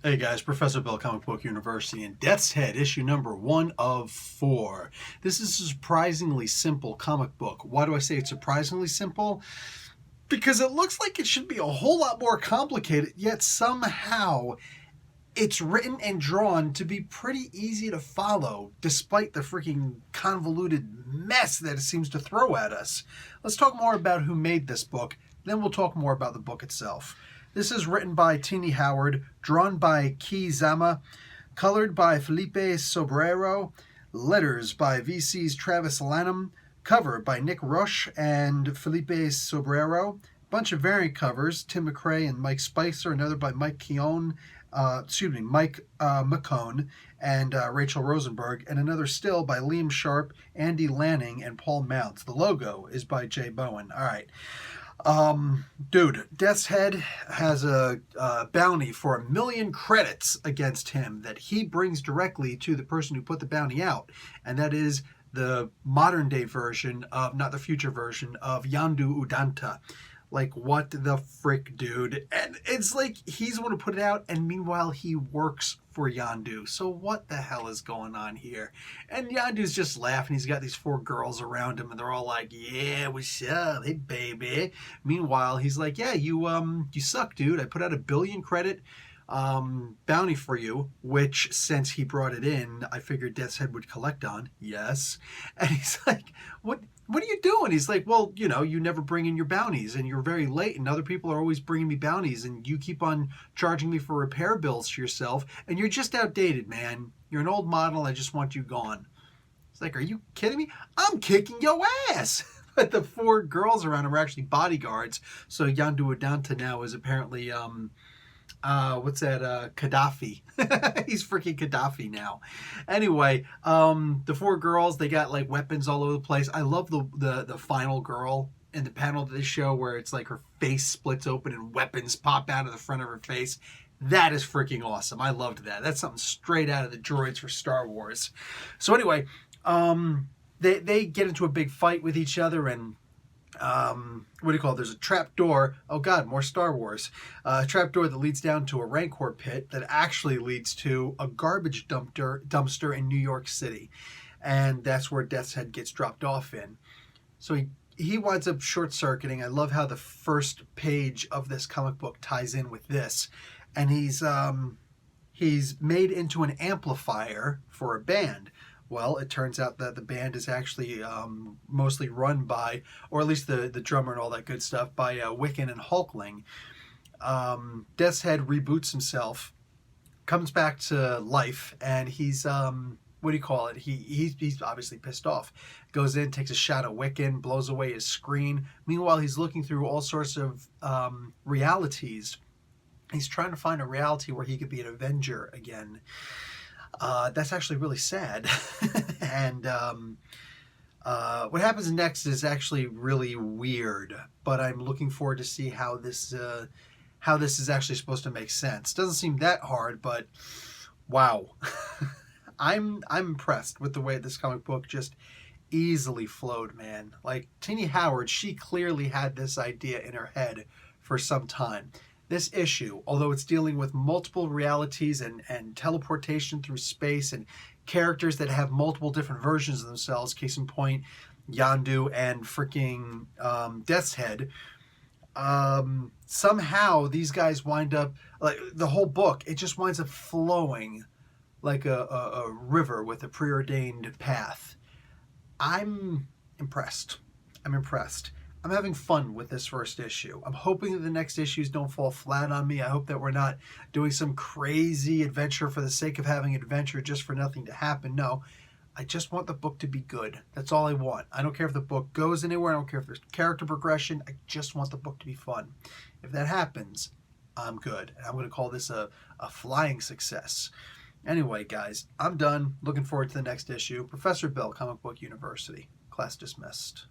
Hey guys, Professor Bill, Comic Book University, and Death's Head, issue number 1 of 4. This is a surprisingly simple comic book. Why do I say it's surprisingly simple? Because it looks like it should be a whole lot more complicated, yet somehow it's written and drawn to be pretty easy to follow, despite the freaking convoluted mess that it seems to throw at us. Let's talk more about who made this book, then we'll talk more about the book itself. This is written by Tini Howard, drawn by Kei Zama, colored by Felipe Sobrero, letters by VC's Travis Lanham, cover by Nick Rush and Felipe Sobrero, bunch of variant covers, Tim McRae and Mike Spicer, another by Mike McCone and Rachel Rosenberg, and another still by Liam Sharp, Andy Lanning, and Paul Mounts. The logo is by Jay Bowen. All right. Dude, Death's Head has a bounty for 1 million credits against him that he brings directly to the person who put the bounty out, and that is the modern day version of, not the future version, of Yandu Udanta. Like, what the frick, dude? And it's like he's the one who put it out, and meanwhile he works for Yandu. So what the hell is going on here? And Yandu's just laughing. He's got these 4 girls around him, and they're all like, "Yeah, what's up? Hey, baby." Meanwhile, he's like, "Yeah, you suck, dude. I put out a 1 billion credit bounty for you," which, since he brought it in, I figured Death's Head would collect on. Yes. And he's like, what are you doing? He's like, "Well, you know, you never bring in your bounties, and you're very late, and other people are always bringing me bounties, and you keep on charging me for repair bills to yourself, and you're just outdated, man. You're an old model. I just want you gone." It's like, "Are you kidding me? I'm kicking your ass." But the 4 girls around him are actually bodyguards, so Yandu Udanta now is apparently Gaddafi. He's freaking Gaddafi now. Anyway, the 4 girls, they got like weapons all over the place. I love the final girl in the panel that they show where it's like her face splits open and weapons pop out of the front of her face. That is freaking awesome. I loved that. That's something straight out of the droids for Star Wars. So anyway, they get into a big fight with each other, and there's a trap door. Oh god, more Star Wars. A trap door that leads down to a Rancor pit that actually leads to a garbage dumpster in New York City. And that's where Death's Head gets dropped off in. So he winds up short-circuiting. I love how the first page of this comic book ties in with this. And he's made into an amplifier for a band. Well, it turns out that the band is actually mostly run by, or at least the drummer and all that good stuff, by Wiccan and Hulkling. Death's Head reboots himself, comes back to life, and he's, he's obviously pissed off. Goes in, takes a shot at Wiccan, blows away his screen. Meanwhile, he's looking through all sorts of realities. He's trying to find a reality where he could be an Avenger again. That's actually really sad. And what happens next is actually really weird, but I'm looking forward to see how this is actually supposed to make sense. Doesn't seem that hard, but wow. I'm impressed with the way this comic book just easily flowed, man. Like, Tini Howard, she clearly had this idea in her head for some time. This issue, although it's dealing with multiple realities and teleportation through space and characters that have multiple different versions of themselves, case in point, Yandu and freaking Death's Head, somehow these guys wind up, like, the whole book, it just winds up flowing like a river with a preordained path. I'm impressed. I'm having fun with this first issue. I'm hoping that the next issues don't fall flat on me. I hope that we're not doing some crazy adventure for the sake of having adventure just for nothing to happen. No, I just want the book to be good. That's all I want. I don't care if the book goes anywhere. I don't care if there's character progression. I just want the book to be fun. If that happens, I'm good. And I'm going to call this a flying success. Anyway, guys, I'm done. Looking forward to the next issue. Professor Bill, Comic Book University. Class dismissed.